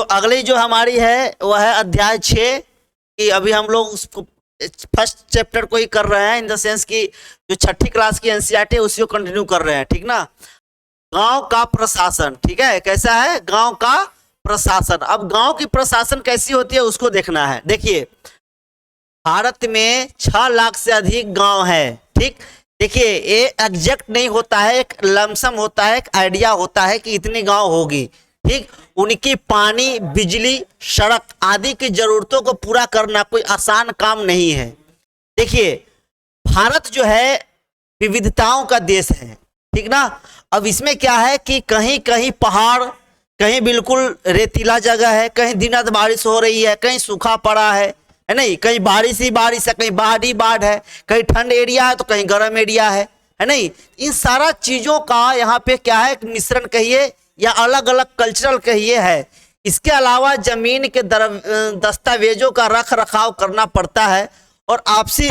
तो अगली जो हमारी है वह है अध्याय 6 कि अभी हम लोग उसको फर्स्ट चैप्टर को ही कर रहे हैं, इन द सेंस कि जो छठी क्लास की एनसीईआरटी है उसी को कंटिन्यू कर रहे हैं, ठीक ना। गांव का प्रशासन, ठीक है, कैसा है गांव का प्रशासन। अब गांव की प्रशासन कैसी होती है उसको देखना है। देखिए भारत में 6 लाख से अधिक गांव है, ठीक। देखिए ये एग्जैक्ट नहीं होता है, एक लमसम होता है, एक आइडिया होता है कि इतनी गांव होगी, ठीक। उनकी पानी, बिजली, सड़क आदि की जरूरतों को पूरा करना कोई आसान काम नहीं है। देखिए भारत जो है विविधताओं का देश है, ठीक ना। अब इसमें क्या है कि कहीं कहीं पहाड़, कहीं बिल्कुल रेतीला जगह है, कहीं दिन रात बारिश हो रही है, कहीं सूखा पड़ा है नहीं, कहीं बारिश ही बारिश है, कहीं बाढ़ ही बाढ़ है, कहीं ठंड एरिया है तो कहीं गर्म एरिया है नहीं। इन सारा चीजों का यहाँ पे क्या है, मिश्रण कहिए या अलग अलग कल्चरल कहिए है। इसके अलावा जमीन के दस्तावेजों का रख रखाव करना पड़ता है और आपसी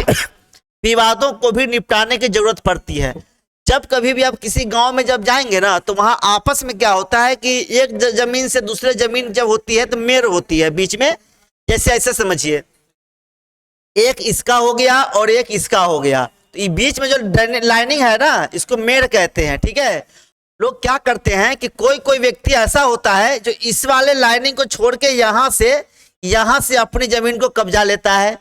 विवादों को भी निपटाने की जरूरत पड़ती है। जब कभी भी आप किसी गांव में जब जाएंगे ना तो वहां आपस में क्या होता है कि एक जमीन से दूसरे जमीन जब होती है तो मेर होती है बीच में, जैसे ऐसे समझिए एक इसका हो गया और एक इसका हो गया, तो ये बीच में जो लाइनिंग है ना इसको मेर कहते हैं, ठीक है। लोग क्या करते हैं कि कोई कोई व्यक्ति ऐसा होता है जो इस वाले लाइनिंग को छोड़ के यहाँ से अपनी जमीन को कब्जा लेता है,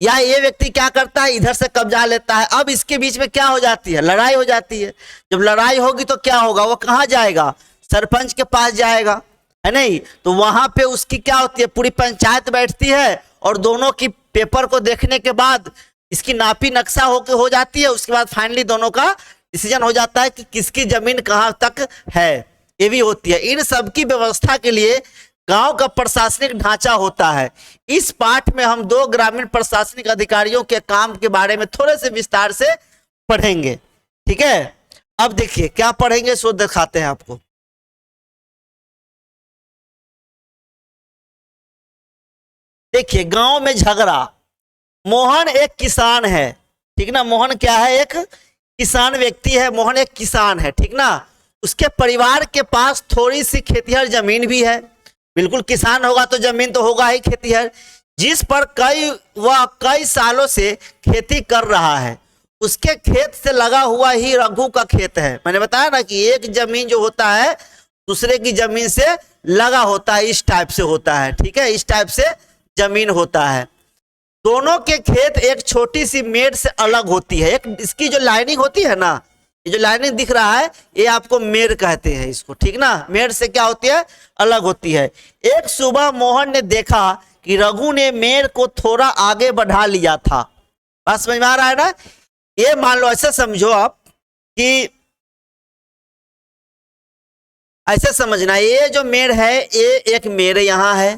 या ये व्यक्ति क्या करता है इधर से कब्जा लेता है। अब इसके बीच में क्या हो जाती है, लड़ाई हो जाती है। जब लड़ाई होगी तो क्या होगा, वो कहाँ जाएगा, सरपंच के पास जाएगा है नहीं। तो वहां पे उसकी क्या होती है, पूरी पंचायत बैठती है और दोनों की पेपर को देखने के बाद इसकी नापी नक्शा हो जाती है। उसके बाद फाइनली दोनों का डिसीजन हो जाता है कि किसकी जमीन कहाँ तक है, ये भी होती है। इन सब की व्यवस्था के लिए गांव का प्रशासनिक ढांचा होता है। इस पाठ में हम 2 ग्रामीण प्रशासनिक अधिकारियों के काम के बारे में थोड़े से विस्तार से पढ़ेंगे, ठीक है। अब देखिए क्या पढ़ेंगे सो दिखाते हैं आपको। देखिए गांव में झगड़ा, मोहन एक किसान है, ठीक ना। मोहन क्या है, एक किसान व्यक्ति है, मोहन एक किसान है, ठीक ना। उसके परिवार के पास थोड़ी सी खेतिहर जमीन भी है, बिल्कुल किसान होगा तो जमीन तो होगा ही खेतिहर, जिस पर वह कई सालों से खेती कर रहा है। उसके खेत से लगा हुआ ही रघु का खेत है। मैंने बताया ना कि एक जमीन जो होता है दूसरे की जमीन से लगा होता है, इस टाइप से होता है, ठीक है, इस टाइप से जमीन होता है। दोनों के खेत एक छोटी सी मेड़ से अलग होती है। एक इसकी जो लाइनिंग होती है ना, ये जो लाइनिंग दिख रहा है ये आपको मेड़ कहते हैं इसको, ठीक ना। मेड़ से क्या होती है, अलग होती है। एक सुबह मोहन ने देखा कि रघु ने मेड़ को थोड़ा आगे बढ़ा लिया था। बात समझ में आ रहा है ना। ये मान लो ऐसे समझो आप कि ऐसे समझना, ये जो मेड़ है ये एक मेड़ यहाँ है,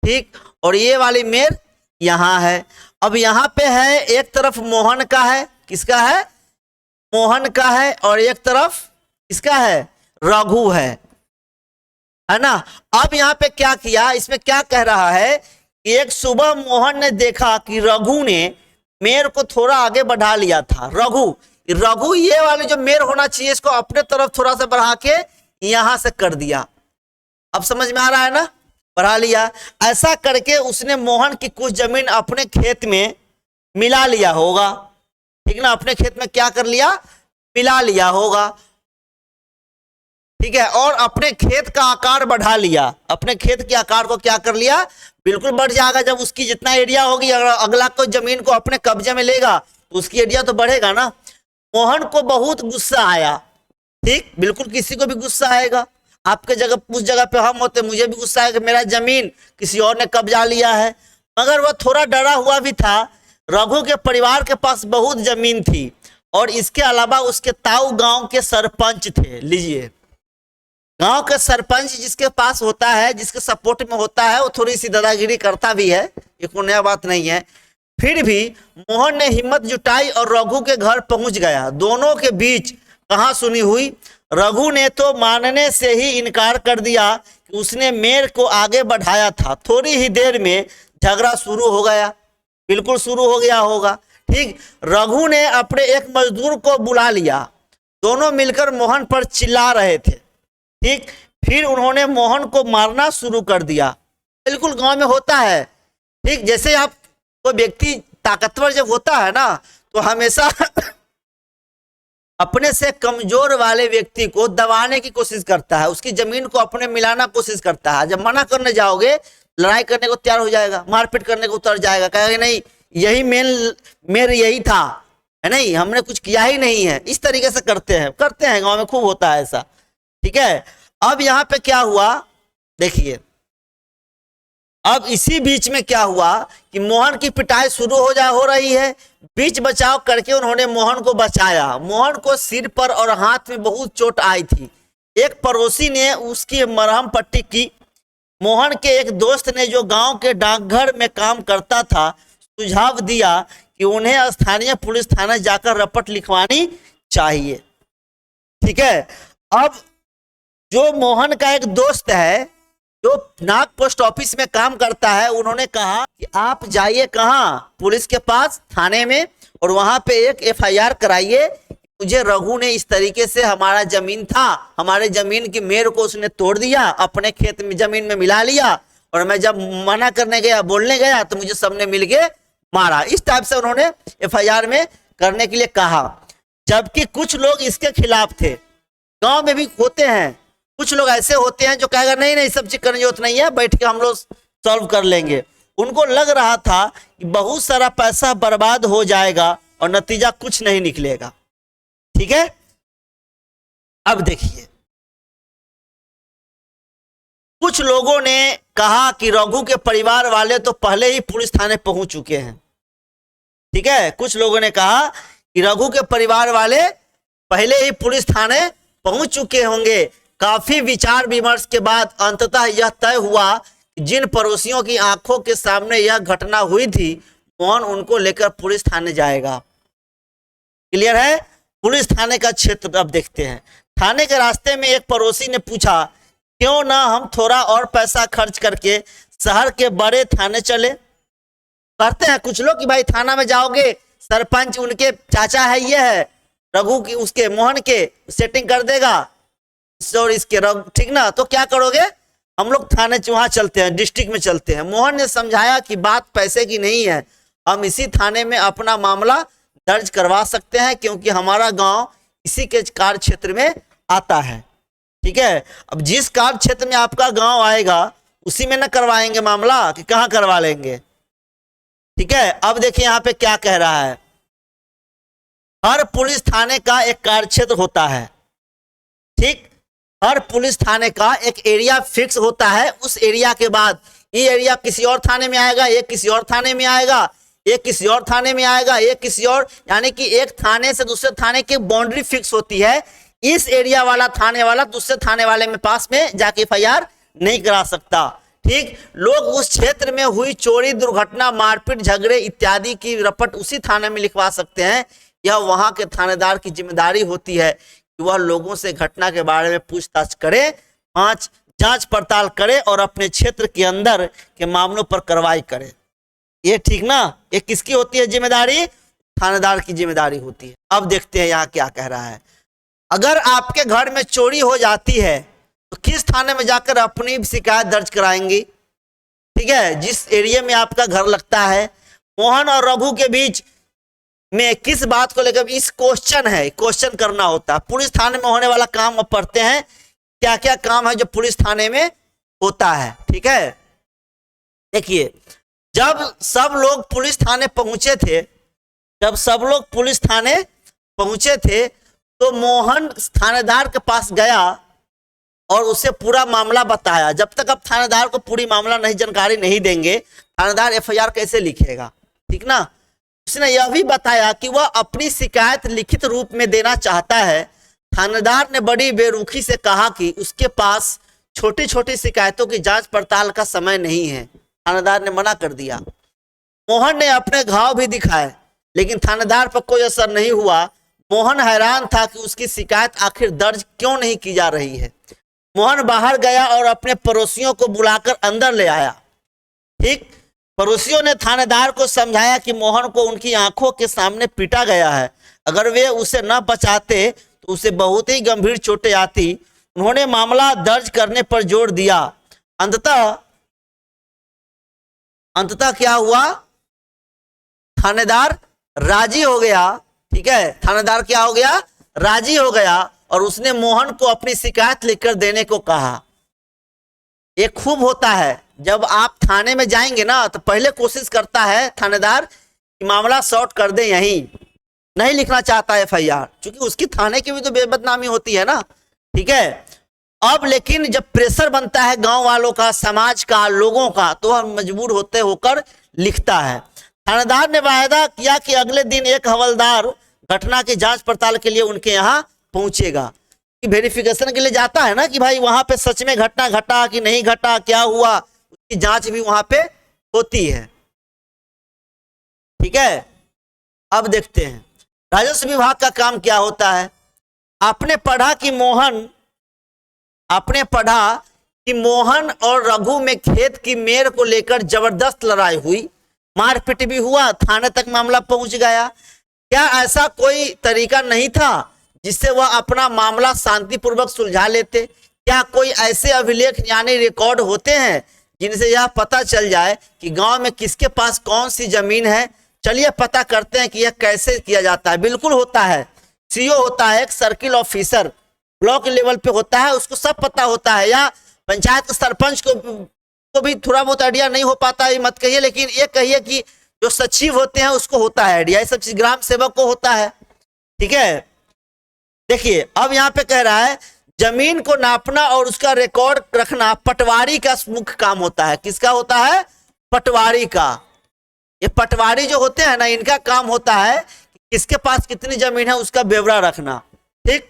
ठीक, और ये वाली मेड़ यहाँ है। अब यहाँ पे है एक तरफ मोहन का है, किसका है, मोहन का है, और एक तरफ किसका है, रघु है ना। अब यहाँ पे क्या किया, इसमें क्या कह रहा है कि एक सुबह मोहन ने देखा कि रघु ने मेड़ को थोड़ा आगे बढ़ा लिया था। रघु ये वाले जो मेड़ होना चाहिए इसको अपने तरफ थोड़ा सा बढ़ा के यहां से कर दिया। अब समझ में आ रहा है ना, बढ़ा लिया। ऐसा करके उसने मोहन की कुछ जमीन अपने खेत में मिला लिया होगा, ठीक ना। अपने खेत में क्या कर लिया, मिला लिया होगा, ठीक है। और अपने खेत का आकार बढ़ा लिया। अपने खेत के आकार को क्या कर लिया, बिल्कुल बढ़ जाएगा। जब उसकी जितना एरिया होगी, अगर अगला कोई जमीन को अपने कब्जे में लेगा तो उसकी एरिया तो बढ़ेगा ना। मोहन को बहुत गुस्सा आया, ठीक, बिल्कुल किसी को भी गुस्सा आएगा। आपके जगह उस जगह पे हम होते मुझे भी गुस्सा है कि मेरा जमीन किसी और ने कब्जा लिया है। मगर वह थोड़ा डरा हुआ भी था। रघु के परिवार के पास बहुत जमीन थी और इसके अलावा उसके ताऊ गांव के सरपंच थे। लीजिए, गांव के सरपंच जिसके पास होता है, जिसके सपोर्ट में होता है, वो थोड़ी सी दादागिरी करता भी है, ये कोई नया बात नहीं है। फिर भी मोहन ने हिम्मत जुटाई और रघु के घर पहुंच गया। दोनों के बीच कहां सुनी हुई, रघु ने तो मानने से ही इनकार कर दिया कि उसने मेड़ को आगे बढ़ाया था। थोड़ी ही देर में झगड़ा शुरू हो गया, बिल्कुल शुरू हो गया होगा, ठीक। रघु ने अपने एक मजदूर को बुला लिया। दोनों मिलकर मोहन पर चिल्ला रहे थे, ठीक। फिर उन्होंने मोहन को मारना शुरू कर दिया। बिल्कुल गांव में होता है। ठीक, जैसे आप कोई व्यक्ति ताकतवर जब होता है ना तो हमेशा अपने से कमजोर वाले व्यक्ति को दबाने की कोशिश करता है, उसकी जमीन को अपने मिलाना कोशिश करता है। जब मना करने जाओगे लड़ाई करने को तैयार हो जाएगा, मारपीट करने को उतर जाएगा, कहेगा नहीं यही मेन यही था, है नहीं, हमने कुछ किया ही नहीं है। इस तरीके से करते हैं गांव में खूब होता है ऐसा। ठीक है, अब यहाँ पे क्या हुआ देखिए, अब इसी बीच में क्या हुआ कि मोहन की पिटाई शुरू हो रही है। बीच बचाव करके उन्होंने मोहन को बचाया। मोहन को सिर पर और हाथ में बहुत चोट आई थी। एक पड़ोसी ने उसकी मरहम पट्टी की। मोहन के एक दोस्त ने जो गांव के डाकघर में काम करता था सुझाव दिया कि उन्हें स्थानीय पुलिस थाने जाकर रपट लिखवानी चाहिए। ठीक है, अब जो मोहन का एक दोस्त है जो नाग पोस्ट ऑफिस में काम करता है, उन्होंने कहा कि आप जाइए कहाँ, पुलिस के पास, थाने में, और वहां पे एक एफआईआर कराइए। मुझे रघु ने इस तरीके से, हमारा जमीन था, हमारे जमीन की मेर को उसने तोड़ दिया, अपने खेत में जमीन में मिला लिया, और मैं जब मना करने गया, बोलने गया, तो मुझे सबने मिलके मारा। इस टाइप से उन्होंने एफआईआर में करने के लिए कहा। जबकि कुछ लोग इसके खिलाफ थे। गांव में भी होते हैं कुछ लोग ऐसे होते हैं जो कहेगा नहीं नहीं सब चीज करने की जरूरत नहीं है, बैठ के हम लोग सॉल्व कर लेंगे। उनको लग रहा था कि बहुत सारा पैसा बर्बाद हो जाएगा और नतीजा कुछ नहीं निकलेगा। ठीक है, अब देखिए, कुछ लोगों ने कहा कि रघु के परिवार वाले तो पहले ही पुलिस थाने पहुंच चुके हैं। ठीक है, कुछ लोगों ने कहा कि रघु के परिवार वाले पहले ही पुलिस थाने पहुंच चुके होंगे। काफी विचार विमर्श के बाद अंततः यह तय हुआ कि जिन पड़ोसियों की आंखों के सामने यह घटना हुई थी, मोहन उनको लेकर पुलिस थाने जाएगा। क्लियर है, पुलिस थाने का क्षेत्र अब देखते हैं। थाने के रास्ते में एक पड़ोसी ने पूछा, क्यों ना हम थोड़ा और पैसा खर्च करके शहर के बड़े थाने चले। कहते हैं कुछ लोग कि भाई थाना में जाओगे, सरपंच उनके चाचा है, ये है रघु की, उसके मोहन के सेटिंग कर देगा और इसके रघु, ठीक ना, तो क्या करोगे, हम लोग थाने वहां चलते हैं, डिस्ट्रिक्ट में चलते हैं। मोहन ने समझाया कि बात पैसे की नहीं है, हम इसी थाने में अपना मामला दर्ज करवा सकते हैं क्योंकि हमारा गांव इसी के कार्य क्षेत्र में आता है। ठीक है, अब जिस कार्य क्षेत्र में आपका गांव आएगा उसी में न करवाएंगे मामला कि कहां करवा लेंगे। ठीक है, अब देखिए यहां पे क्या कह रहा है, हर पुलिस थाने का एक कार्य क्षेत्र होता है। ठीक, हर पुलिस थाने का एक एरिया फिक्स होता है। उस एरिया के बाद ये एरिया किसी और थाने में आएगा, ये किसी और थाने में आएगा, ये किसी और थाने में आएगा, ये किसी और, यानी कि एक थाने से दूसरे थाने की बाउंड्री फिक्स होती है। इस एरिया वाला थाने वाला दूसरे थाने वाले में पास में जाके एफआईआर नहीं करा सकता। ठीक, लोग उस क्षेत्र में हुई चोरी, दुर्घटना, मारपीट, झगड़े इत्यादि की रपट उसी थाने में लिखवा सकते हैं। यह वहां के थानेदार की जिम्मेदारी होती है कि वह लोगों से घटना के बारे में पूछताछ करे, जांच पड़ताल करे और अपने क्षेत्र के अंदर के मामलों पर कार्रवाई करे। ये ठीक ना, ये किसकी होती है जिम्मेदारी, थानेदार की जिम्मेदारी होती है। अब देखते हैं यहाँ क्या कह रहा है। अगर आपके घर में चोरी हो जाती है तो किस थाने में जाकर अपनी शिकायत दर्ज कराएंगी। ठीक है, जिस एरिया में आपका घर लगता है। मोहन और रघु के बीच में किस बात को लेकर इस क्वेश्चन है, क्वेश्चन करना होता है। पुलिस थाने में होने वाला काम अब पढ़ते हैं, क्या क्या काम है जो पुलिस थाने में होता है। ठीक है, देखिए, जब सब लोग पुलिस थाने पहुंचे थे तो मोहन थानेदार के पास गया और उसे पूरा मामला बताया। जब तक आप थानेदार को पूरी मामला नहीं जानकारी नहीं देंगे, थानेदार एफआईआर कैसे लिखेगा। ठीक ना, उसने यह भी बताया कि वह अपनी शिकायत लिखित रूप में देना चाहता है। थानेदार ने बड़ी बेरुखी से कहा कि उसके पास छोटी छोटी शिकायतों की जांच पड़ताल का समय नहीं है। थानेदार ने मना कर दिया। मोहन ने अपने घाव भी दिखाए लेकिन थानेदार पर कोई असर नहीं हुआ। मोहन हैरान था कि उसकी शिकायत आखिर दर्ज क्यों नहीं की जा रही है। मोहन बाहर गया और अपने पड़ोसियों को बुलाकर अंदर ले आया। ठीक, पड़ोसियों ने थानेदार को समझाया कि मोहन को उनकी आंखों के सामने पीटा गया है, अगर वे उसे न बचाते तो उसे बहुत ही गंभीर चोटें आती। उन्होंने मामला दर्ज करने पर जोर दिया। अंततः अंततः क्या हुआ, थानेदार राजी हो गया। ठीक है, थानेदार क्या हो गया, राजी हो गया और उसने मोहन को अपनी शिकायत लिखकर देने को कहा। ये खूब होता है, जब आप थाने में जाएंगे ना तो पहले कोशिश करता है थानेदार कि मामला सॉर्ट कर दे, यहीं नहीं लिखना चाहता है एफआईआर, क्योंकि उसकी थाने की भी तो बेबदनामी होती है ना। ठीक है, अब लेकिन जब प्रेशर बनता है गांव वालों का, समाज का, लोगों का, तो वह मजबूर होते होकर लिखता है। थानेदार ने वायदा किया कि अगले दिन एक हवलदार घटना की जांच पड़ताल के लिए उनके यहाँ पहुंचेगा, कि वेरिफिकेशन के लिए जाता है ना कि भाई वहां पे सच में घटना घटा कि नहीं घटा, क्या हुआ, उसकी जांच भी वहां पे होती है। ठीक है, अब देखते हैं राजस्व विभाग का काम क्या होता है। आपने पढ़ा कि मोहन और रघु में खेत की मेड़ को लेकर जबरदस्त लड़ाई हुई, मारपीट भी हुआ, थाने तक मामला पहुंच गया। क्या ऐसा कोई तरीका नहीं था जिससे वह अपना मामला शांतिपूर्वक सुलझा लेते? क्या कोई ऐसे अभिलेख यानी रिकॉर्ड होते हैं जिनसे यह पता चल जाए कि गांव में किसके पास कौन सी जमीन है? चलिए पता करते हैं कि यह कैसे किया जाता है। बिल्कुल होता है, सीओ होता है, एक सर्किल ऑफिसर ब्लॉक लेवल पे होता है, उसको सब पता होता है, या पंचायत के सरपंच को भी थोड़ा बहुत आइडिया नहीं हो पाता है, मत कहिए, लेकिन ये कहिए कि जो सचिव होते हैं उसको होता है आइडिया, ये सब चीज ग्राम सेवक को होता है। ठीक है, देखिए अब यहाँ पे कह रहा है जमीन को नापना और उसका रिकॉर्ड रखना पटवारी का मुख्य काम होता है। किसका होता है? पटवारी का। ये पटवारी जो होते हैं ना, इनका काम होता है किसके पास कितनी जमीन है उसका ब्यौरा रखना। ठीक,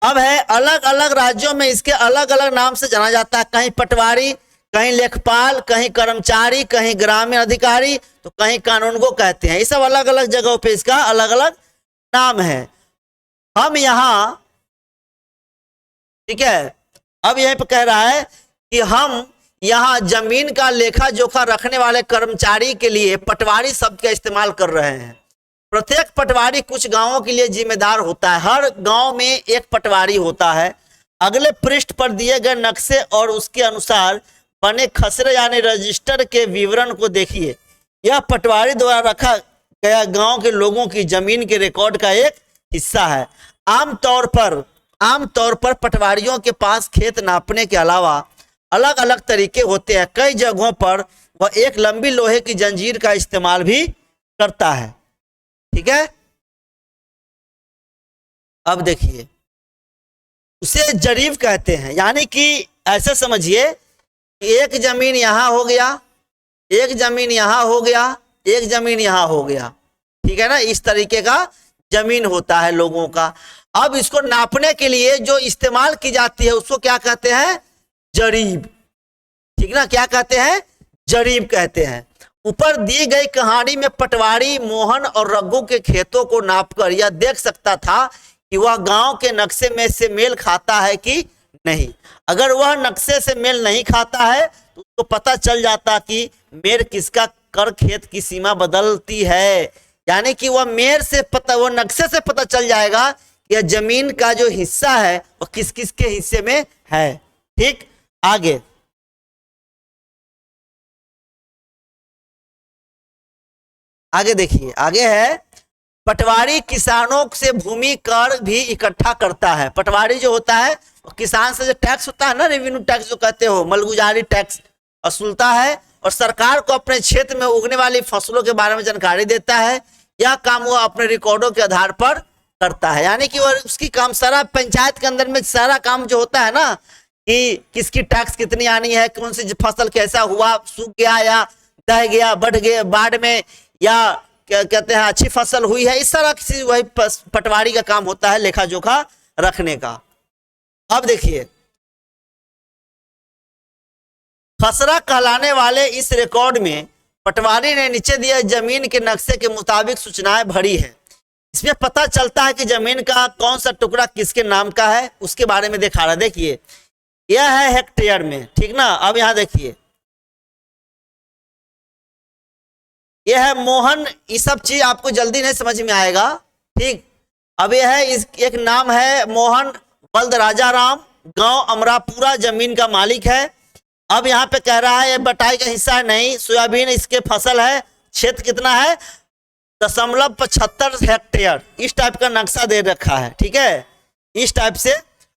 अब है अलग अलग राज्यों में इसके अलग अलग नाम से जाना जाता है, कहीं पटवारी, कहीं लेखपाल, कहीं कर्मचारी, कहीं ग्रामीण अधिकारी, तो कहीं कानूनगो कहते हैं। ये सब अलग अलग जगहों पे इसका अलग अलग नाम है। हम यहां, ठीक है, अब यहीं पे कह रहा है कि हम यहां जमीन का लेखा जोखा रखने वाले कर्मचारी के लिए पटवारी शब्द का इस्तेमाल कर रहे हैं। प्रत्येक पटवारी कुछ गांवों के लिए जिम्मेदार होता है, हर गांव में एक पटवारी होता है। अगले पृष्ठ पर दिए गए नक्शे और उसके अनुसार बने खसरे यानी रजिस्टर के विवरण को देखिए। यह पटवारी द्वारा रखा गया गांव के लोगों की जमीन के रिकॉर्ड का एक हिस्सा है। आमतौर पर पटवारियों के पास खेत नापने के अलावा अलग अलग तरीके होते हैं। कई जगहों पर वह एक लंबी लोहे की जंजीर का इस्तेमाल भी करता है। ठीक है, अब देखिए उसे जरीब कहते हैं, यानी कि ऐसे समझिए कि एक जमीन यहां हो गया, एक जमीन यहां हो गया, एक जमीन यहां हो गया। ठीक है ना, इस तरीके का जमीन होता है लोगों का। अब इसको नापने के लिए जो इस्तेमाल की जाती है उसको क्या कहते हैं? जरीब। ठीक ना, क्या कहते हैं? जरीब कहते हैं। ऊपर दी गई कहानी में पटवारी मोहन और रघु के खेतों को नापकर यह देख सकता था कि वह गांव के नक्शे में से मेल खाता है कि नहीं। अगर वह नक्शे से मेल नहीं खाता है तो उसको पता चल जाता कि मेर किसका कर खेत की सीमा बदलती है, यानी कि वह मेर से पता, वह नक्शे से पता चल जाएगा कि यह जमीन का जो हिस्सा है वह किस किस के हिस्से में है। ठीक, आगे देखिए, आगे है पटवारी किसानों से भूमि कर भी इकट्ठा करता है। पटवारी जो होता है वो किसान से जो टैक्स होता है ना, रेवेन्यू टैक्स जो कहते हो, मलगुजारी टैक्स वसूलता है और सरकार को अपने क्षेत्र में उगने वाली फसलों के बारे में जानकारी देता है। यह काम वो अपने रिकॉर्डों के आधार पर करता है, यानी कि वो उसकी काम सारा पंचायत के अंदर में सारा काम जो होता है ना, कि किसकी टैक्स कितनी आनी है, कौन सी फसल कैसा हुआ, सूख गया या दह गया, बढ़ गया बाढ़ में, या क्या कहते हैं अच्छी फसल हुई है, इस तरह की वही पटवारी का काम होता है, लेखा जोखा रखने का। अब देखिए खसरा कहलाने वाले इस रिकॉर्ड में पटवारी ने नीचे दिए जमीन के नक्शे के मुताबिक सूचनाएं भरी है। इसमें पता चलता है कि जमीन का कौन सा टुकड़ा किसके नाम का है, उसके बारे में दिखा रहा है। देखिए यह है हेक्टेयर में, ठीक ना। अब यहां देखिए यह है मोहन, ये सब चीज आपको जल्दी नहीं समझ में आएगा। ठीक, अब यह है एक नाम है मोहन बल्द राजा राम, गांव अमरापुरा, जमीन का मालिक है। अब यहाँ पे कह रहा है ये बटाई का हिस्सा नहीं, सोयाबीन इसके फसल है, क्षेत्र कितना है 0.75 हेक्टेयर। इस टाइप का नक्शा दे रखा है, ठीक है, इस टाइप से।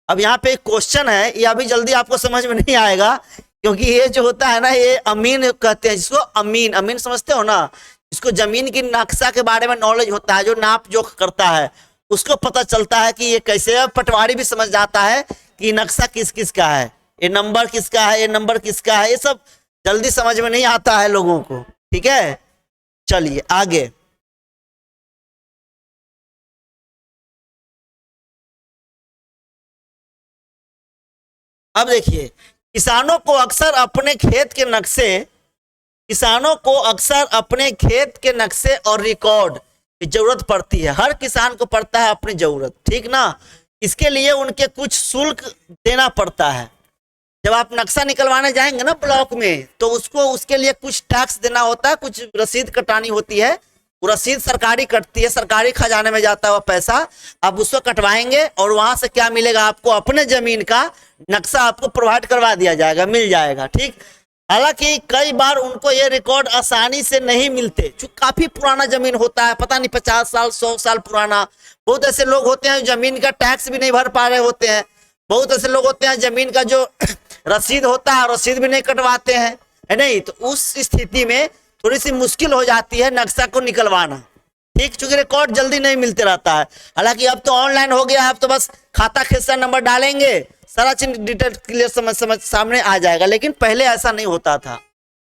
अब यहाँ पे एक क्वेश्चन है, ये अभी जल्दी आपको समझ में नहीं आएगा, क्योंकि ये जो होता है ना, ये अमीन कहते हैं जिसको, अमीन, अमीन समझते हो ना, इसको जमीन की नक्शा के बारे में नॉलेज होता है, जो नाप जोख करता है उसको पता चलता है कि ये कैसे है। पटवारी भी समझ जाता है कि नक्शा किस किस का है, ये नंबर किसका है, ये नंबर किसका है, ये सब जल्दी समझ में नहीं आता है लोगों को, ठीक है। चलिए आगे। अब देखिए, किसानों को अक्सर अपने खेत के नक्शे, किसानों को अक्सर अपने खेत के नक्शे और रिकॉर्ड की जरूरत पड़ती है। हर किसान को पड़ता है अपनी जरूरत, ठीक ना। इसके लिए उनके कुछ शुल्क देना पड़ता है। जब आप नक्शा निकलवाने जाएंगे ना ब्लॉक में, तो उसको उसके लिए कुछ टैक्स देना होता है, कुछ रसीद कटानी होती है। वो रसीद सरकारी कटती है, सरकारी खजाने में जाता है वो पैसा, आप उसको कटवाएंगे और वहां से क्या मिलेगा आपको, अपने जमीन का नक्शा आपको प्रोवाइड करवा दिया जाएगा, मिल जाएगा, ठीक। हालांकि कई बार उनको ये रिकॉर्ड आसानी से नहीं मिलते, क्योंकि काफी पुराना जमीन होता है, पता नहीं 50 साल 100 साल पुराना। बहुत ऐसे लोग होते हैं जमीन का टैक्स भी नहीं भर पा रहे होते हैं। बहुत ऐसे लोग होते हैं जमीन का जो रसीद होता है रसीद भी नहीं कटवाते हैं, है नहीं। तो उस स्थिति में थोड़ी सी मुश्किल हो जाती है नक्शा को निकलवाना, ठीक, क्योंकि रिकॉर्ड जल्दी नहीं मिलते रहता है। हालांकि अब तो ऑनलाइन हो गया है, अब तो बस खाता खेसरा नंबर डालेंगे, सारा चीज डिटेल क्लियर समझ सामने आ जाएगा। लेकिन पहले ऐसा नहीं होता था,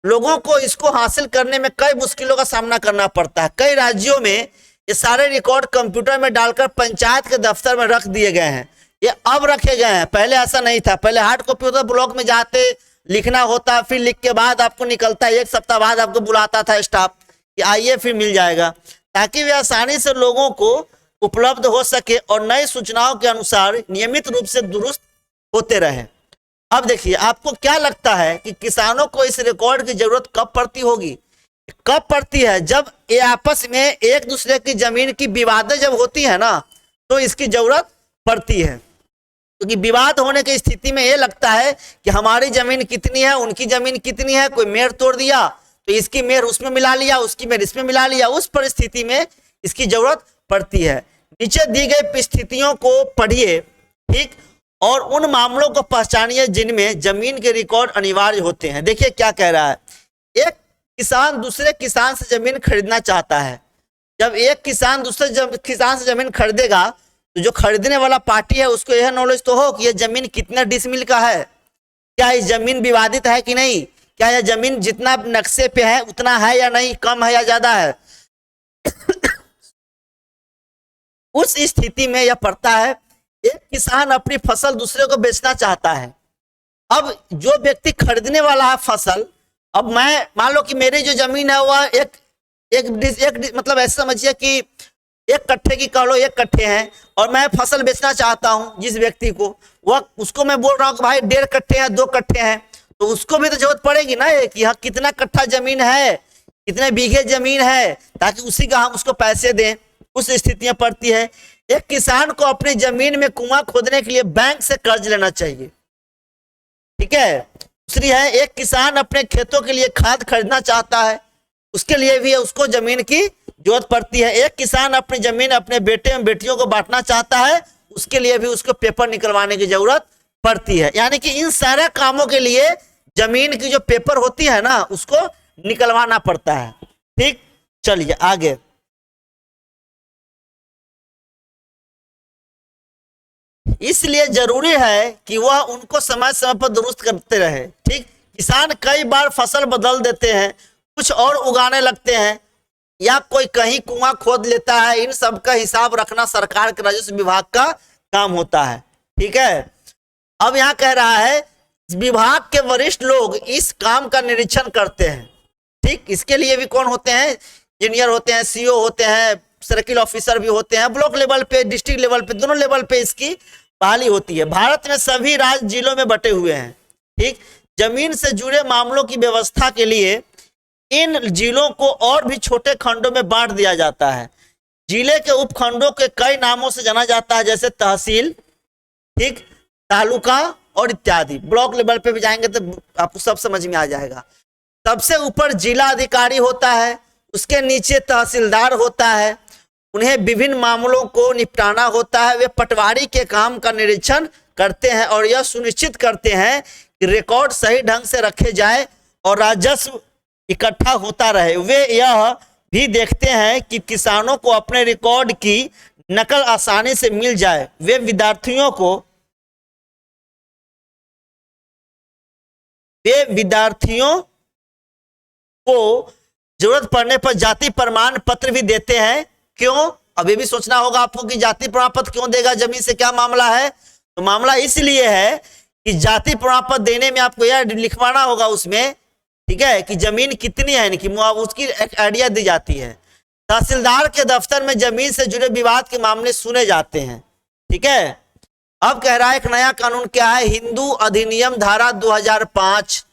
लोगों को इसको हासिल करने में कई मुश्किलों का सामना करना पड़ता है। कई राज्यों में ये सारे रिकॉर्ड कंप्यूटर में डालकर पंचायत के दफ्तर में रख दिए गए हैं, ये अब रखे गए हैं, पहले ऐसा नहीं था। पहले हार्ड कॉपी होता, ब्लॉक में जाते, लिखना होता, फिर लिख के बाद आपको निकलता है, 1 सप्ताह बाद आपको बुलाता था स्टाफ कि आइए फिर मिल जाएगा, ताकि वे आसानी से लोगों को उपलब्ध हो सके और नई सूचनाओं के अनुसार नियमित रूप से दुरुस्त होते रहे। अब देखिए, आपको क्या लगता है कि किसानों को इस रिकॉर्ड की जरूरत कब पड़ती होगी? कब पड़ती है? जब ये आपस में एक दूसरे की जमीन की विवादें जब होती है ना, तो इसकी जरूरत पड़ती है। क्योंकि विवाद होने की स्थिति में ये लगता है कि हमारी जमीन कितनी है, उनकी जमीन कितनी है, कोई मेड़ तोड़ दिया तो इसकी मेड़ उसमें मिला लिया, उसकी मेड़ इसमें मिला लिया, उस परिस्थिति में इसकी जरूरत पड़ती है। नीचे दी गई परिस्थितियों को पढ़िए, ठीक, और उन मामलों को पहचानिए जिनमें जमीन के रिकॉर्ड अनिवार्य होते हैं। देखिए क्या कह रहा है, एक किसान दूसरे किसान से जमीन खरीदना चाहता है। जब एक किसान दूसरे किसान से जमीन खरीदेगा, तो जो खरीदने वाला पार्टी है उसको यह नॉलेज तो हो कि यह जमीन कितने डिसमिल का है, क्या ये जमीन विवादित है कि नहीं, क्या यह जमीन जितना नक्शे पे है उतना है या नहीं, कम है या ज्यादा है। उस स्थिति में यह पड़ता है, एक किसान अपनी फसल दूसरे को बेचना चाहता है। अब जो व्यक्ति खरीदने वाला है फसल, अब मैं मान लो कि मेरी जो जमीन है वह एक मतलब ऐसे समझिए कि 1 कट्ठे की कह लो, 1 कट्ठे हैं, और मैं फसल बेचना चाहता हूं जिस व्यक्ति को, वह उसको मैं बोल रहा हूं कि भाई 1.5 कट्ठे हैं, 2 कट्ठे हैं, तो उसको भी तो जरूरत पड़ेगी ना कि यहाँ कितना कट्ठा जमीन है, कितने बीघे जमीन है, ताकि उसी का हम उसको पैसे दें। उस स्थितियां पड़ती है। एक किसान को अपनी जमीन में कुआं खोदने के लिए बैंक से कर्ज लेना चाहिए, ठीक है। दूसरी है, एक किसान अपने खेतों के लिए खाद खरीदना चाहता है, उसके लिए भी उसको जमीन की जरूरत पड़ती है। एक किसान अपनी जमीन अपने बेटे एवं बेटियों को बांटना चाहता है, उसके लिए भी उसको पेपर निकलवाने की जरूरत पड़ती है। यानी कि इन सारे कामों के लिए जमीन की जो पेपर होती है ना, उसको निकलवाना पड़ता है, ठीक। चलिए आगे। इसलिए जरूरी है कि वह उनको समय समय पर दुरुस्त करते रहे, ठीक। किसान कई बार फसल बदल देते हैं, कुछ और उगाने लगते हैं, या कोई कहीं कुआं खोद लेता है। इन सब का हिसाब रखना सरकार के राजस्व विभाग का काम होता है, ठीक है। अब यहाँ कह रहा है, विभाग के वरिष्ठ लोग इस काम का निरीक्षण करते हैं, ठीक। इसके लिए भी कौन होते हैं? इंजीनियर होते हैं, सीओ होते हैं, सर्किल ऑफिसर भी होते हैं। ब्लॉक लेवल पे, डिस्ट्रिक्ट लेवल पे, दोनों लेवल पे इसकी बहाली होती है। भारत में सभी राज्य जिलों में बटे हुए हैं, ठीक। जमीन से जुड़े मामलों की व्यवस्था के लिए इन जिलों को और भी छोटे खंडों में बांट दिया जाता है। जिले के उपखंडों के कई नामों से जाना जाता है, जैसे तहसील, ठीक, तालुका, और इत्यादि। ब्लॉक लेवल पे भी जाएंगे तो आपको सब समझ में आ जाएगा। सबसे ऊपर जिला अधिकारी होता है, उसके नीचे तहसीलदार होता है, उन्हें विभिन्न मामलों को निपटाना होता है। वे पटवारी के काम का निरीक्षण करते हैं और यह सुनिश्चित करते हैं कि रिकॉर्ड सही ढंग से रखे जाए और राजस्व इकट्ठा होता रहे। वे यह भी देखते हैं कि किसानों को अपने रिकॉर्ड की नकल आसानी से मिल जाए। वे विद्यार्थियों को जरूरत पड़ने पर जाति प्रमाण पत्र भी देते हैं। क्यों? अभी भी सोचना होगा आपको कि जाति प्रमाण पत्र क्यों देगा, जमीन से क्या मामला है। तो मामला इसलिए है कि जाति प्रमाण पत्र देने में आपको यह लिखवाना होगा उसमें, ठीक है, कि जमीन कितनी है, कि उसकी एक आइडिया दी जाती है। तहसीलदार के दफ्तर में जमीन से जुड़े विवाद के मामले सुने जाते हैं, ठीक है। अब कह रहा है एक नया कानून क्या है, हिंदू अधिनियम धारा 2005।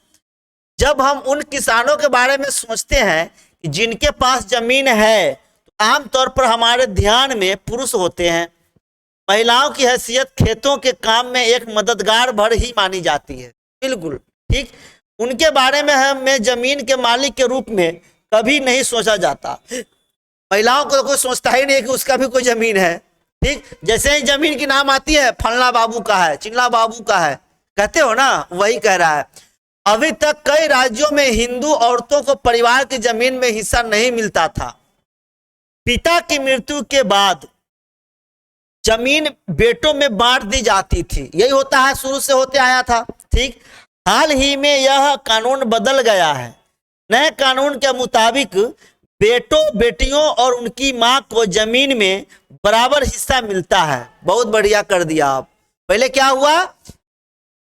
जब हम उन किसानों के बारे में सोचते हैं कि जिनके पास जमीन है, तो आमतौर पर हमारे ध्यान में पुरुष होते हैं। महिलाओं की हैसियत खेतों के काम में एक मददगार भर ही मानी जाती है, बिल्कुल ठीक। उनके बारे में हमें जमीन के मालिक के रूप में कभी नहीं सोचा जाता। महिलाओं को तो कोई सोचता ही नहीं कि उसका भी कोई जमीन है, ठीक। जैसे ही जमीन की नाम आती है, फलना बाबू का है, चिल्ला बाबू का है, कहते हो ना, वही कह रहा है। अभी तक कई राज्यों में हिंदू औरतों को परिवार की जमीन में हिस्सा नहीं मिलता था। पिता की मृत्यु के बाद जमीन बेटों में बांट दी जाती थी, यही होता है, शुरू से होते आया था, ठीक। हाल ही में यह कानून बदल गया है। नए कानून के मुताबिक बेटों बेटियों और उनकी मां को जमीन में बराबर हिस्सा मिलता है। बहुत बढ़िया कर दिया आप। पहले क्या हुआ,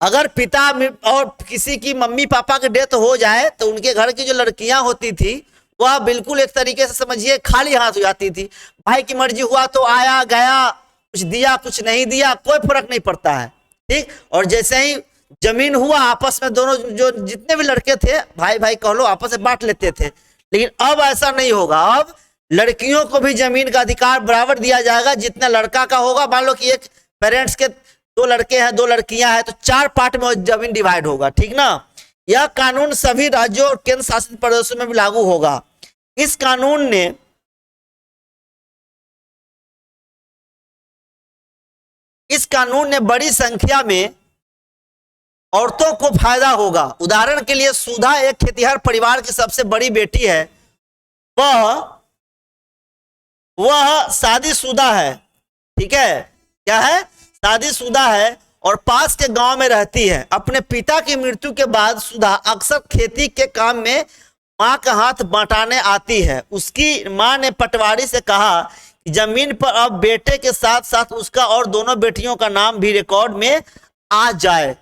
अगर पिता और किसी की मम्मी पापा की डेथ हो जाए तो उनके घर की जो लड़कियां होती थी वह बिल्कुल एक तरीके से समझिए खाली हाथ हो जाती थी। भाई की मर्जी हुआ तो आया गया, कुछ दिया कुछ नहीं दिया, कोई फर्क नहीं पड़ता है, ठीक। और जैसे ही जमीन हुआ, आपस में दोनों जो जितने भी लड़के थे, भाई भाई कह लो, आपस में बांट लेते थे। लेकिन अब ऐसा नहीं होगा। अब लड़कियों को भी जमीन का अधिकार बराबर दिया जाएगा। जितना लड़का का होगा, मान लो कि एक पेरेंट्स के 2 लड़के हैं 2 लड़कियां हैं, तो 4 पार्ट में जमीन डिवाइड होगा, ठीक ना। यह कानून सभी राज्यों और केंद्र शासित प्रदेशों में भी लागू होगा। इस कानून ने बड़ी संख्या में औरतों को फायदा होगा। उदाहरण के लिए सुधा एक खेतिहर परिवार की सबसे बड़ी बेटी है। वह शादीशुदा है, ठीक है, क्या है, शादीशुदा है और पास के गांव में रहती है। अपने पिता की मृत्यु के बाद सुधा अक्सर खेती के काम में मां का हाथ बटाने आती है। उसकी मां ने पटवारी से कहा कि जमीन पर अब बेटे के साथ साथ उसका और दोनों बेटियों का नाम भी रिकॉर्ड में आ जाए।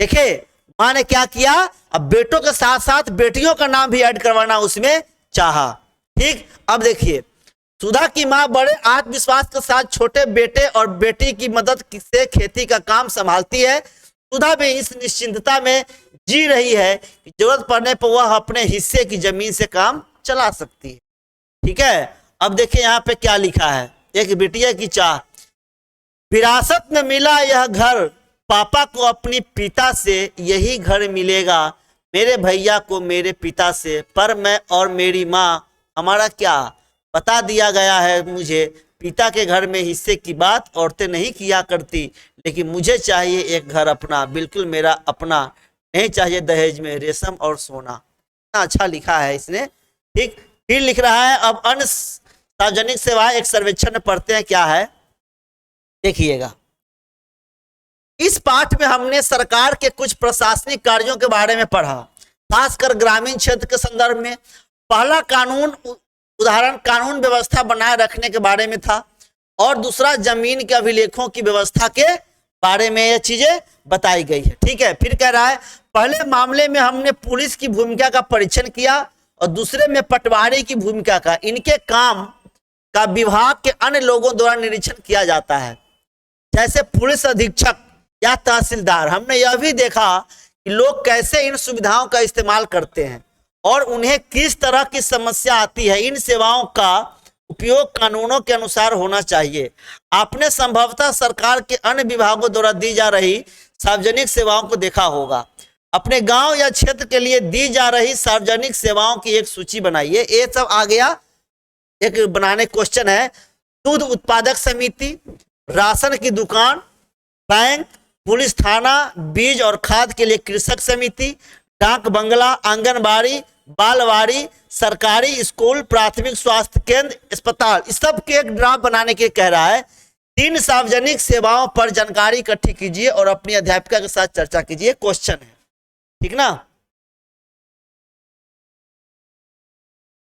देखिए मां ने क्या किया, अब बेटों के साथ साथ बेटियों का नाम भी ऐड करवाना उसमें चाहा, ठीक। अब देखिए सुधा की मां बड़े आत्मविश्वास के साथ छोटे बेटे और बेटी की मदद से खेती का काम संभालती है। सुधा भी इस निश्चिंतता में जी रही है कि जरूरत पड़ने पर वह अपने हिस्से की जमीन से काम चला सकती है, ठीक है। अब देखिए यहाँ पे क्या लिखा है, एक बिटिया की चाह। विरासत में मिला यह घर, पापा को अपनी पिता से यही घर मिलेगा, मेरे भैया को मेरे पिता से, पर मैं और मेरी माँ हमारा क्या, बता दिया गया है मुझे। पिता के घर में हिस्से की बात औरतें नहीं किया करती, लेकिन मुझे चाहिए एक घर अपना, बिल्कुल मेरा अपना, नहीं चाहिए दहेज में रेशम और सोना। इतना अच्छा लिखा है इसने, ठीक। फिर लिख रहा है, अब अन्य सार्वजनिक सेवाएं एक सर्वेक्षण में पढ़ते हैं, क्या है देखिएगा। इस पाठ में हमने सरकार के कुछ प्रशासनिक कार्यों के बारे में पढ़ा, खासकर ग्रामीण क्षेत्र के संदर्भ में। पहला कानून उदाहरण कानून व्यवस्था बनाए रखने के बारे में था और दूसरा जमीन के अभिलेखों की व्यवस्था के बारे में ये चीजें बताई गई है, ठीक है। फिर कह रहा है, पहले मामले में हमने पुलिस की भूमिका का परीक्षण किया और दूसरे में पटवारी की भूमिका का। इनके काम का विभाग के अन्य लोगों द्वारा निरीक्षण किया जाता है, जैसे पुलिस अधीक्षक या तहसीलदार। हमने यह भी देखा कि लोग कैसे इन सुविधाओं का इस्तेमाल करते हैं और उन्हें किस तरह की समस्या आती है। इन सेवाओं का उपयोग कानूनों के अनुसार होना चाहिए। आपने संभवतः सरकार के अन्य विभागों द्वारा दी जा रही सार्वजनिक सेवाओं को देखा होगा। अपने गांव या क्षेत्र के लिए दी जा रही सार्वजनिक सेवाओं की एक सूची बनाइए। ये सब आ गया, एक बनाने क्वेश्चन है। दूध उत्पादक समिति, राशन की दुकान, बैंक, पुलिस थाना, बीज और खाद के लिए कृषक समिति, डाक बंगला, आंगनबाड़ी, बालवाड़ी, सरकारी स्कूल, प्राथमिक स्वास्थ्य केंद्र, अस्पताल, इस सब के एक ड्राफ्ट बनाने के कह रहा है। 3 सार्वजनिक सेवाओं पर जानकारी इकट्ठी कीजिए और अपनी अध्यापिका के साथ चर्चा कीजिए, क्वेश्चन है, ठीक ना।